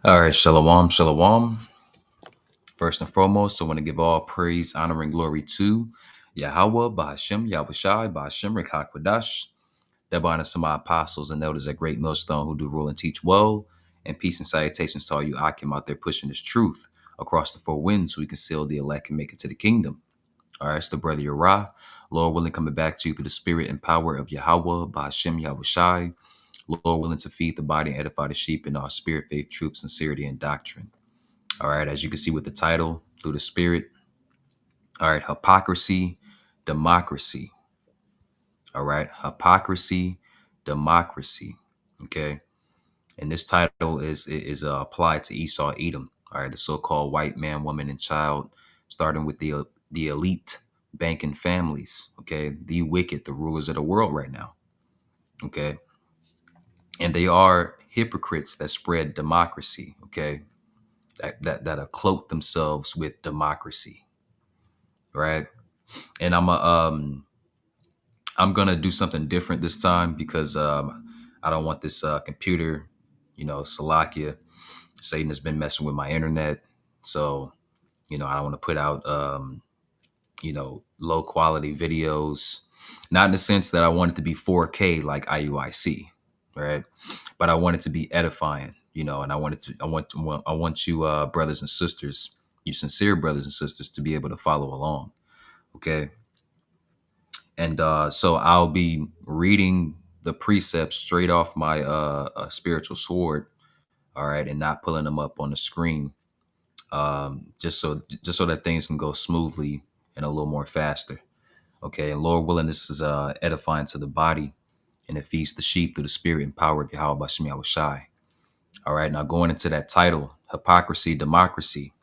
All right, shalom, shalom. First and foremost, I want to give all praise, honor, and glory to Yahweh, Bahashem, Yahushai, Bahashem, Rekakwadash. That honors to my apostles and elders at Great Millstone who do rule and teach well. And peace and salutations to all you Akim out there pushing this truth across the four winds so we can seal the elect and make it to the kingdom. All right, it's the brother Yerah. Lord willing, coming back to you through the spirit and power of Yahweh, Bahashem, Yahushai. Lord willing to feed the body and edify the sheep in our spirit, faith, truth, sincerity, and doctrine. All right, as you can see with the title, through the spirit. All right, hypocrisy, democracy. All right, hypocrisy, democracy. Okay, and this title is applied to Esau, Edom. All right, the so-called white man, woman, and child, starting with the elite banking families. Okay, the wicked, the rulers of the world right now. Okay, and they are hypocrites that spread democracy. Okay, that cloak themselves with democracy. Right. And I'm gonna do something different this time because I don't want this computer, Salakia. Satan has been messing with my internet, so I don't want to put out low quality videos. Not in the sense that I want it to be 4K like IUIC, right? But I want it to be edifying, and I want you brothers and sisters, you sincere brothers and sisters, to be able to follow along. Okay. And so I'll be reading the precepts straight off my spiritual sword, all right, and not pulling them up on the screen, just so that things can go smoothly and a little more faster. Okay, and Lord willing, this is edifying to the body, and it feeds the sheep through the spirit and power of Yahweh Bashem Yahushai. All right, now going into that title, hypocrisy, democracy.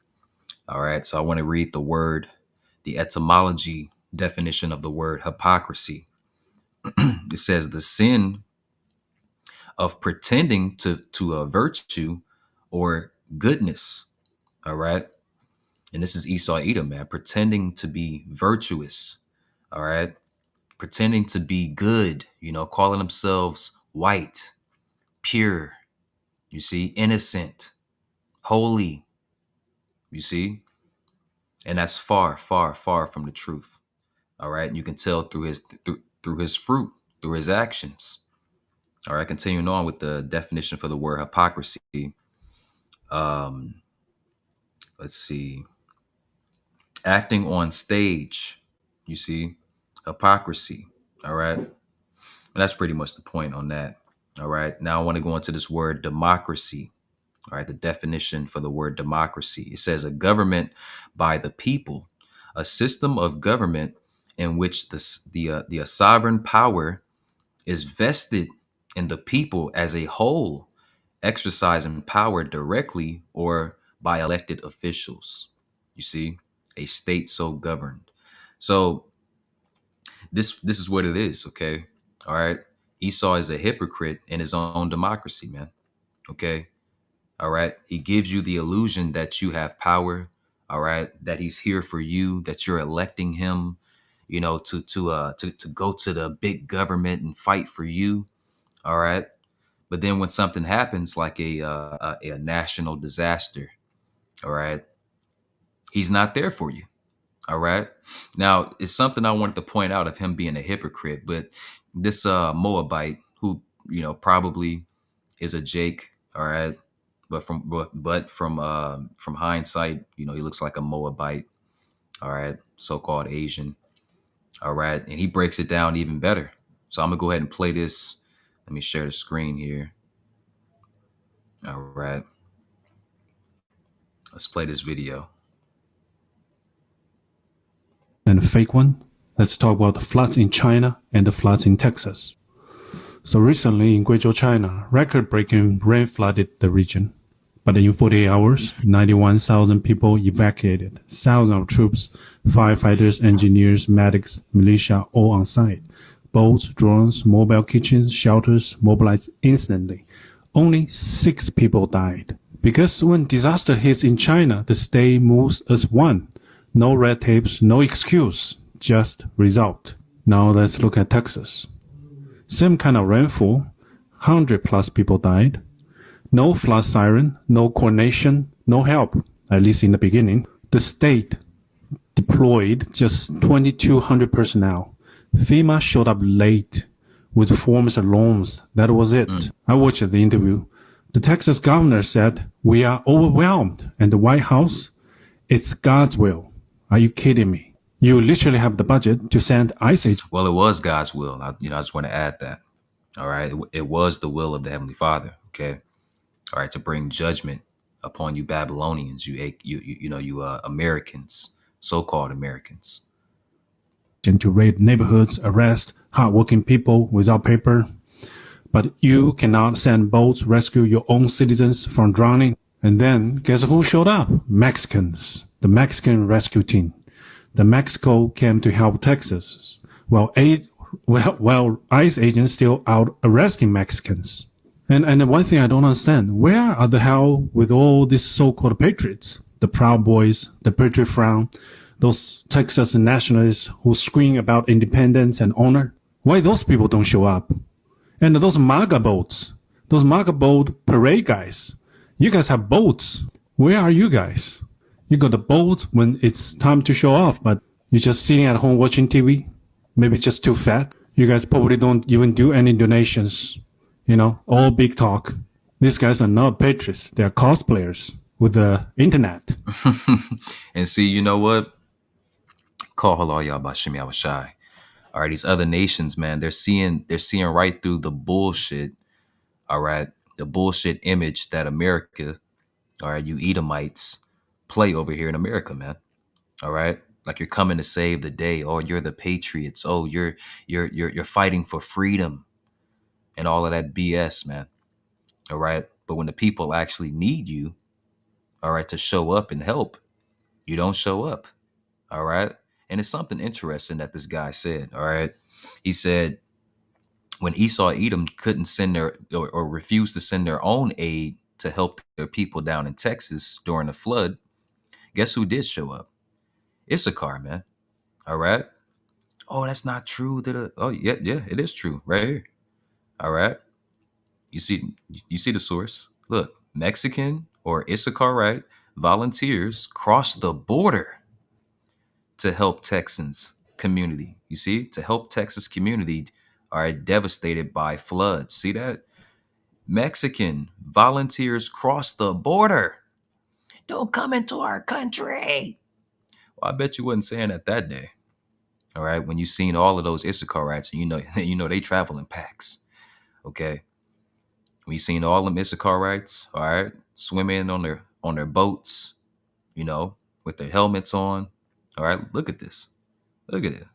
All right, so I want to read the etymology definition of the word hypocrisy. It says the sin of pretending to a virtue or goodness. All right. And this is Esau Edom, man, pretending to be virtuous. All right. Pretending to be good, calling themselves white, pure, you see, innocent, holy, you see. And that's far, far, far from the truth. All right. And you can tell through his fruit, through his actions. All right, continuing on with the definition for the word hypocrisy. Let's see. Acting on stage, you see, hypocrisy. All right. And that's pretty much the point on that. All right. Now I want to go into this word democracy. All right. The definition for the word democracy. It says a government by the people, a system of government in which the sovereign power is vested in the people as a whole, exercising power directly or by elected officials. You see, a state so governed. So this is what it is. Okay. All right. Esau is a hypocrite in his own democracy, man. Okay. All right. He gives you the illusion that you have power. All right. That he's here for you, that you're electing him, to go to the big government and fight for you. All right. But then when something happens like a national disaster, all right, he's not there for you. All right. Now, it's something I wanted to point out of him being a hypocrite, but this Moabite who, probably is a Jake. All right. But from hindsight, he looks like a Moabite. All right. So-called Asian. All right. And he breaks it down even better. So I'm going to go ahead and play this. Let me share the screen here. All right. Let's play this video. And a fake one. Let's talk about the floods in China and the floods in Texas. So recently in Guizhou, China, record-breaking rain flooded the region. But in 48 hours, 91,000 people evacuated, thousands of troops, firefighters, engineers, medics, militia, all on site. Boats, drones, mobile kitchens, shelters mobilized instantly. Only 6 people died. Because when disaster hits in China, the state moves as one. No red tapes, no excuse, just result. Now let's look at Texas. Same kind of rainfall, 100+ people died. No flood siren, no coordination, no help, at least in the beginning. The state deployed just 2,200 personnel. FEMA showed up late with forms and loans. That was it. I watched the interview. The Texas governor said, "We are overwhelmed." And the White House, "It's God's will." Are you kidding me? You literally have the budget to send ICE agents. Well, it was God's will. I just want to add that. All right. It was the will of the Heavenly Father. Okay. All right. To bring judgment upon you Babylonians, you Americans, so-called Americans. To raid neighborhoods, arrest hardworking people without paper. But you cannot send boats rescue your own citizens from drowning. And then guess who showed up? Mexicans, the Mexican rescue team. The Mexico came to help Texas. While ICE agents still out arresting Mexicans. And one thing I don't understand, where are the hell with all these so-called patriots? The Proud Boys, the Patriot Frown, those Texas nationalists who scream about independence and honor? Why those people don't show up? And those MAGA boats, those MAGA boat parade guys, you guys have boats. Where are you guys? You got the boat when it's time to show off, but you're just sitting at home watching TV? Maybe just too fat? You guys probably don't even do any donations. All big talk. These guys are not patriots. They're cosplayers with the internet. And see, you know what? Call halal y'all by Shimi Awashai. All right, these other nations, man, they're seeing right through the bullshit. All right, the bullshit image that America, all right, you Edomites, play over here in America, man. All right, like you're coming to save the day. Oh, you're the patriots. Oh, you're fighting for freedom, and all of that BS, man. All right, but when the people actually need you, all right, to show up and help, you don't show up. All right. And it's something interesting that this guy said. All right. He said when Esau Edom couldn't send or refused to send their own aid to help their people down in Texas during the flood, guess who did show up? Issachar, man. All right. Oh, that's not true. Oh, yeah, it is true. Right here. All right. You see the source. Look, Mexican or Issacharite volunteers crossed the border to help Texans community. You see, to help Texas community are devastated by floods. See that? Mexican volunteers cross the border. Don't come into our country. Well, I bet you wasn't saying that day. All right, when you seen all of those Issacharites, and you know they travel in packs. Okay, when you seen all them Issacharites, all right, swimming on their boats, with their helmets on. All right, look at this. Look at this.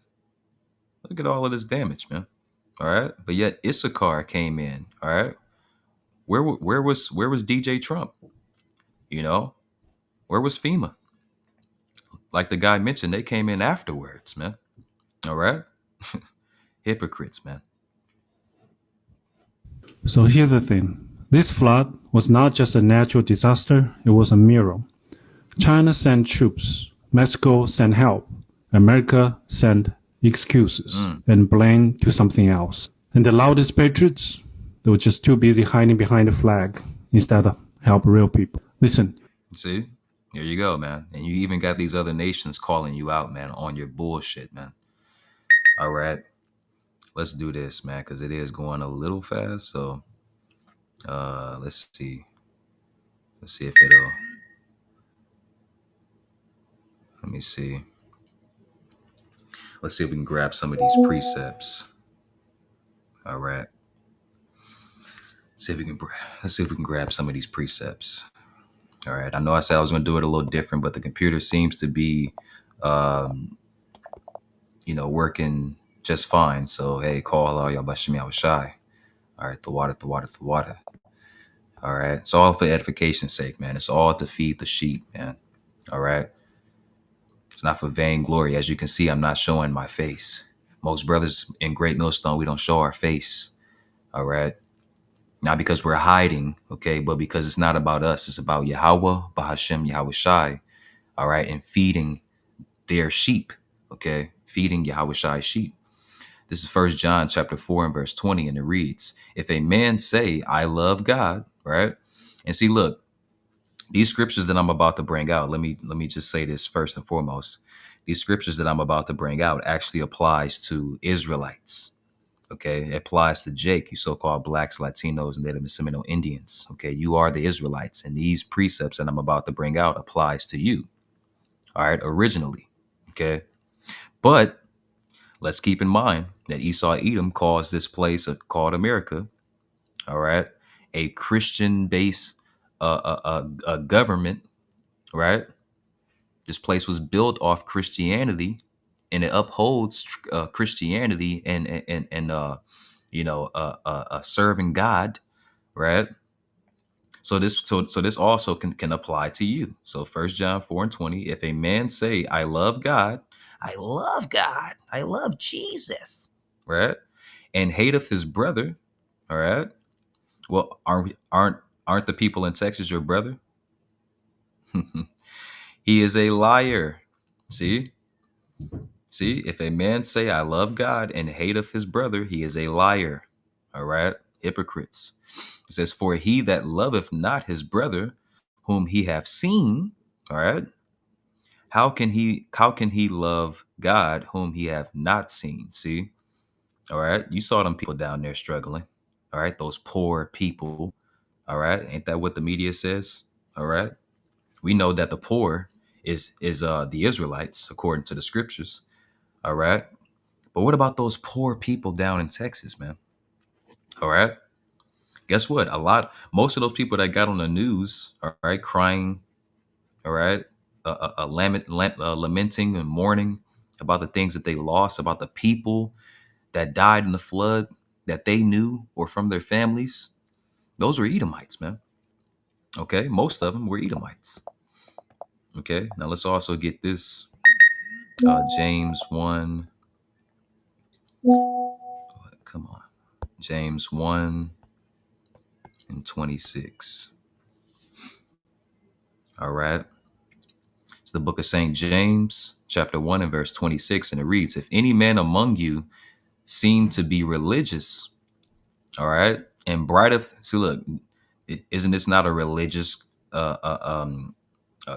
Look at all of this damage, man. All right, but yet Issachar came in. All right, where was DJ Trump? Where was FEMA? Like the guy mentioned, they came in afterwards, man. All right, hypocrites, man. So here's the thing. This flood was not just a natural disaster, it was a mirror. China sent troops, Mexico sent help, America sent excuses and blame to something else. And the loudest patriots, they were just too busy hiding behind the flag instead of help real people. Listen. See, there you go, man. And you even got these other nations calling you out, man, on your bullshit, man. All right, let's do this, man, because it is going a little fast. So let's see. Let's see if it'll. Let me see. Let's see if we can grab some of these precepts. All right. Let's see if we can grab some of these precepts. All right. I know I said I was going to do it a little different, but the computer seems to be, working just fine. So, hey, call all y'all Bashimi Awashai. All right. The water. All right. It's all for edification's sake, man. It's all to feed the sheep, man. All right. It's not for vainglory. As you can see, I'm not showing my face. Most brothers in Great Millstone, we don't show our face. All right. Not because we're hiding, okay, but because it's not about us. It's about Yahweh, Bahashem, Yahweh Shai, all right, and feeding their sheep, okay, feeding Yahweh Shai's sheep. This is 1 John chapter 4 and verse 20, and it reads, if a man say, I love God, right, And see, look, these scriptures that I'm about to bring out, let me just say this first and foremost. These scriptures that I'm about to bring out actually applies to Israelites. Okay, it applies to Jake, you so-called blacks, Latinos, and Native and Seminole Indians. Okay, you are the Israelites, and these precepts that I'm about to bring out applies to you. All right, originally. Okay, but let's keep in mind that Esau Edom calls this place called America. All right, a Christian-based government. Right, this place was built off Christianity, and it upholds Christianity and serving God, right? So this also can apply to you. So 1 John 4:20, if a man say, I love God, I love Jesus, right? And hateth his brother, all right? Well, aren't the people in Texas your brother? He is a liar. See? See, if a man say, I love God and hateth his brother, he is a liar. All right? Hypocrites. It says, for he that loveth not his brother, whom he hath seen, all right, how can he love God whom he hath not seen? See, all right, you saw them people down there struggling, all right, those poor people, all right, ain't that what the media says? All right, we know that the poor is the Israelites according to the scriptures, all right, but what about those poor people down in Texas, man? All right, guess what? Most of those people that got on the news, all right, crying, all right, lamenting and mourning about the things that they lost, about the people that died in the flood that they knew or from their families. Those were Edomites, man. Okay, most of them were Edomites. Okay, now let's also get this. James 1. Come on. James 1 and 26. All right. It's the book of St. James, chapter 1 and verse 26. And it reads, if any man among you seem to be religious, all right, and brighteth. See, look, isn't this not a religious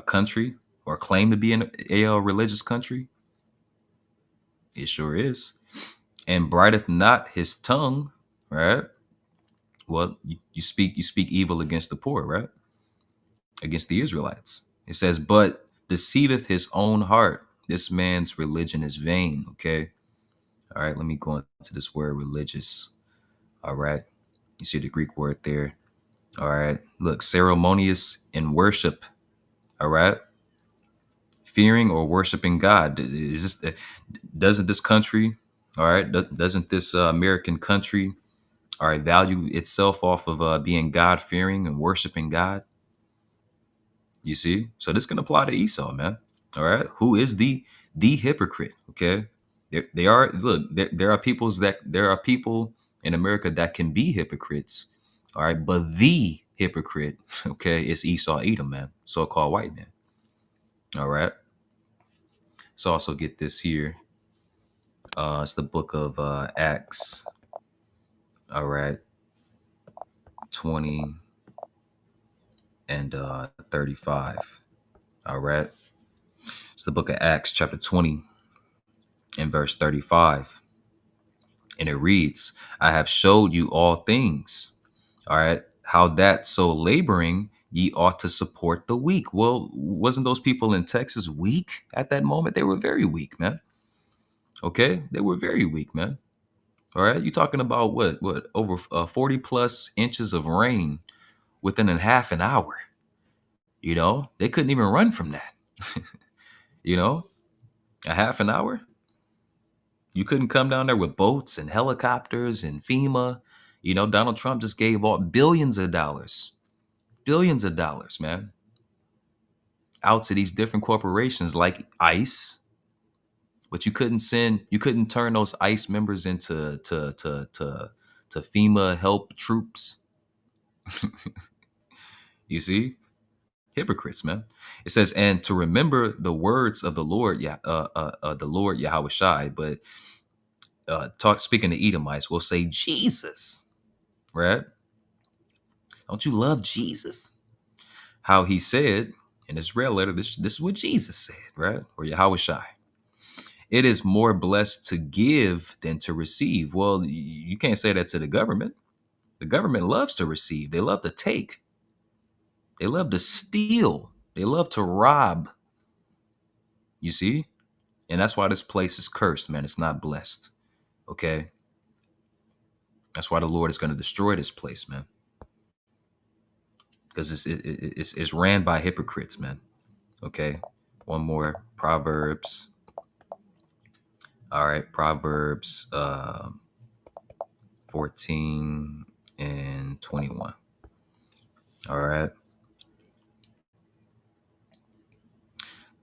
country or claim to be a religious country? It sure is. And brighteth not his tongue, right? Well, you speak evil against the poor, right? Against the Israelites. It says, but deceiveth his own heart. This man's religion is vain. Okay. All right. Let me go into this word religious. All right. You see the Greek word there. All right. Look, ceremonious in worship. All right. Fearing or worshiping God. Doesn't this country, all right, doesn't this American country, all right, value itself off of being God fearing and worshiping God? You see? So this can apply to Esau, man. All right. Who is the hypocrite? Okay. They are, look, there are people in America that can be hypocrites. All right. But the hypocrite, okay, is Esau Edom, man. So-called white man. All right. So also get this here. It's the book of Acts. All right. 20 and 35. All right. It's the book of Acts, chapter 20 and verse 35. And it reads, I have showed you all things. All right. How that so laboring ye ought to support the weak. Well, wasn't those people in Texas weak at that moment? They were very weak, man. Okay. They were very weak, man. All right. You're talking about what, over 40 plus inches of rain within a half an hour. You know, they couldn't even run from that. You know, a half an hour. You couldn't come down there with boats and helicopters and FEMA. You know, Donald Trump just gave all billions of dollars, man, out to these different corporations like ICE. But you couldn't turn those ICE members into to FEMA help troops. You see, hypocrites, man. It says, and to remember the words of the Lord Yahweh Shai, but speaking to Edomites, we'll say Jesus, right? Don't you love Jesus? How he said in his red letter, this is what Jesus said, right? Or Yahweh Shai. It is more blessed to give than to receive. Well, you can't say that to the government. The government loves to receive. They love to take. They love to steal. They love to rob. You see? And that's why this place is cursed, man. It's not blessed. Okay? That's why the Lord is going to destroy this place, man. Because it's ran by hypocrites, man. Okay? One more. Proverbs. All right. Proverbs 14 and 21. All right.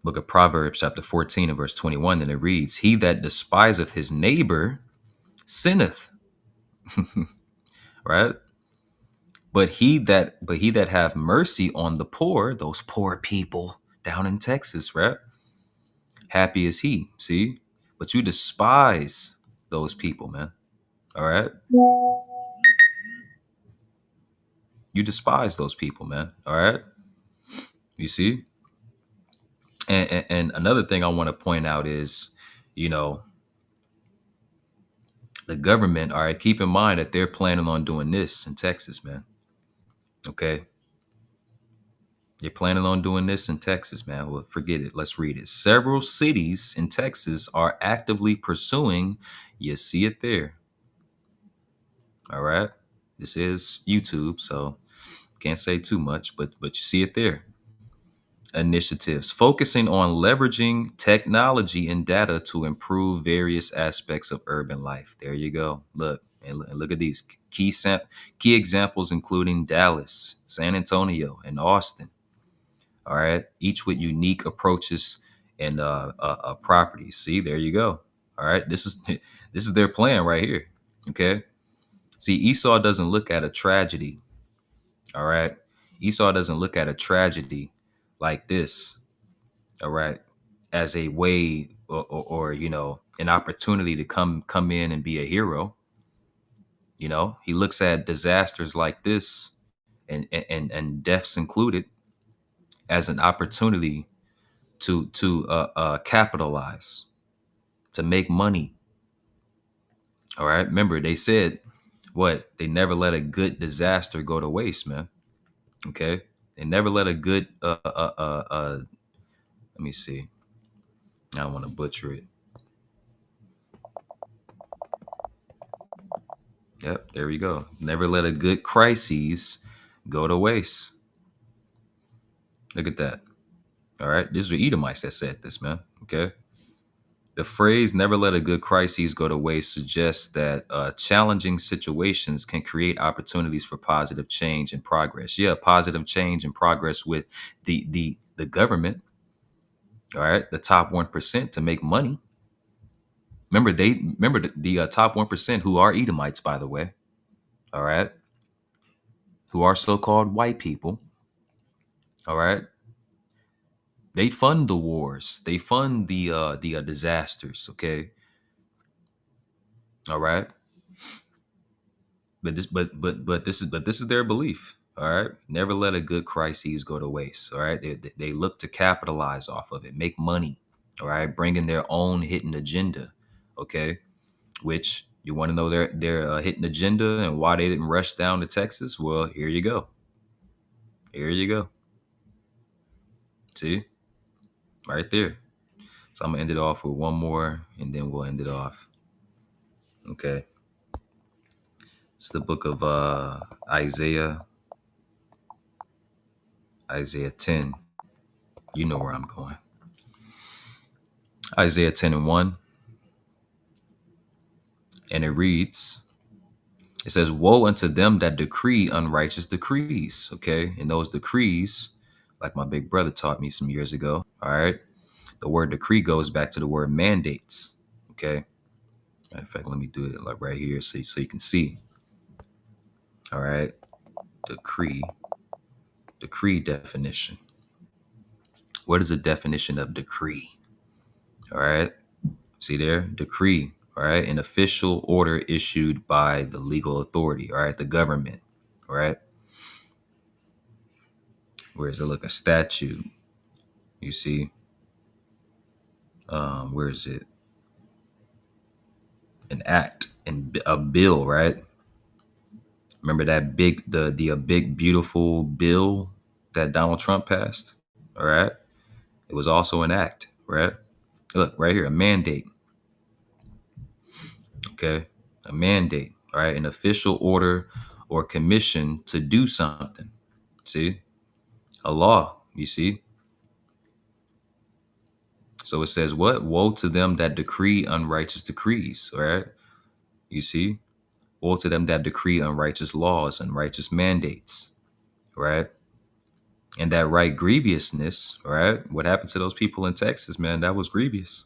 Book of Proverbs, chapter 14 and verse 21. And it reads, He that despiseth his neighbor sinneth. Right? But he that have mercy on the poor, those poor people down in Texas, right? Happy is he. See? But you despise those people, man. All right? You despise those people, man. All right? You see? And another thing I want to point out is, you know, the government, all right, keep in mind that they're planning on doing this in Texas, man. Okay? They're planning on doing this in Texas, man. Well, forget it. Let's read it. Several cities in Texas are actively pursuing, you see it there. All right. This is YouTube, so can't say too much, but you see it there. Initiatives focusing on leveraging technology and data to improve various aspects of urban life. There you go. Look, and look at these key examples, including Dallas, San Antonio, and Austin. All right, each with unique approaches and properties. See, there you go. All right, this is their plan right here. Okay, see, Esau doesn't look at a tragedy. All right, Esau doesn't look at a tragedy like this. All right, as a way or you know an opportunity to come in and be a hero. You know, he looks at disasters like this and deaths included as an opportunity to capitalize, to make money. All right. Remember, they said what? They never let a good disaster go to waste, man. Okay. They never let a good let me see. I don't want to butcher it. Yep, there we go. Never let a good crisis go to waste. Look at that. All right. These are Edomites that said this, man. Okay. The phrase "never let a good crisis go to waste" suggests that challenging situations can create opportunities for positive change and progress. Yeah, positive change and progress with the government. All right, the top 1% to make money. Remember the top 1% who are Edomites, by the way. All right, who are so-called white people. All right, they fund the wars. They fund the disasters. Okay, all right. But this is their belief. All right. Never let a good crisis go to waste. All right. They look to capitalize off of it, make money. All right. Bringing their own hidden agenda. Okay. Which you want to know their hidden agenda and why they didn't rush down to Texas? Well, here you go. Here you go. See? Right there. So I'm gonna end it off with one more and then we'll end it off. Okay. It's the book of Isaiah 10. You know where I'm going. Isaiah 10 and 1. And it reads, it says, Woe unto them that decree unrighteous decrees. Okay. And those decrees, like my big brother taught me some years ago. All right. The word decree goes back to the word mandates. Okay. In fact, let me do it like right here so you can see. All right. Decree definition. What is the definition of decree? All right. See there? Decree. All right. An official order issued by the legal authority. All right. The government. All right. Where is it? Look, a statute. You see, where is it? An act and a bill, right? Remember that big beautiful bill that Donald Trump passed? All right. It was also an act, right? Look, right here, a mandate. Okay. A mandate, all right? An official order or commission to do something. See? A law, you see? So it says what? Woe to them that decree unrighteous decrees, all right? You see? Woe to them that decree unrighteous laws and righteous mandates, right? And that right grievousness, right? What happened to those people in Texas, man? That was grievous,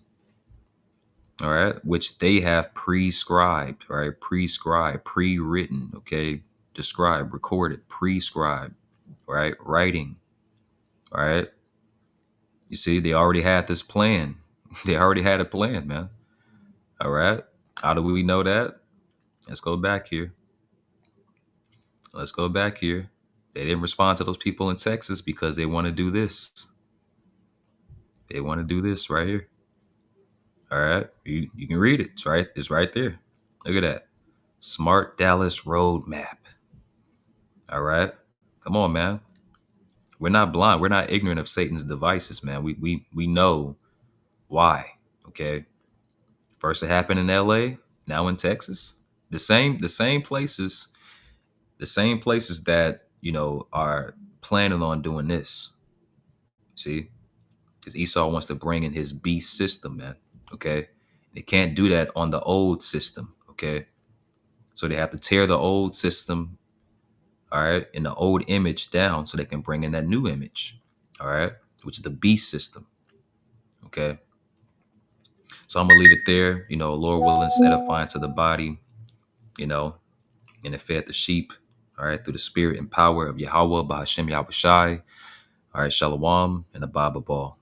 all right? Which they have prescribed, right? Prescribed, pre-written, okay? Described, recorded, prescribed, right? Writing, all right? You see, they already had this plan. They already had a plan, man. All right. How do we know that? Let's go back here. Let's go back here. They didn't respond to those people in Texas because they want to do this. They want to do this right here. All right. You can read it. It's right. It's right there. Look at that. Smart Dallas Roadmap. All right. Come on, man. We're not blind. We're not ignorant of Satan's devices, man. We know why. Okay. First it happened in LA, now in Texas. The same places, the same places that, are planning on doing this. See? Because Esau wants to bring in his beast system, man. Okay. They can't do that on the old system. Okay. So they have to tear the old system, all right, and the old image down so they can bring in that new image. All right, which is the beast system. Okay. So I'm gonna leave it there. Lord willing, edifying to the body, you know, and it fed the sheep, all right, through the spirit and power of Yahweh, Bahashem Yahweh Shai. All right, Shalom and Abba Ball.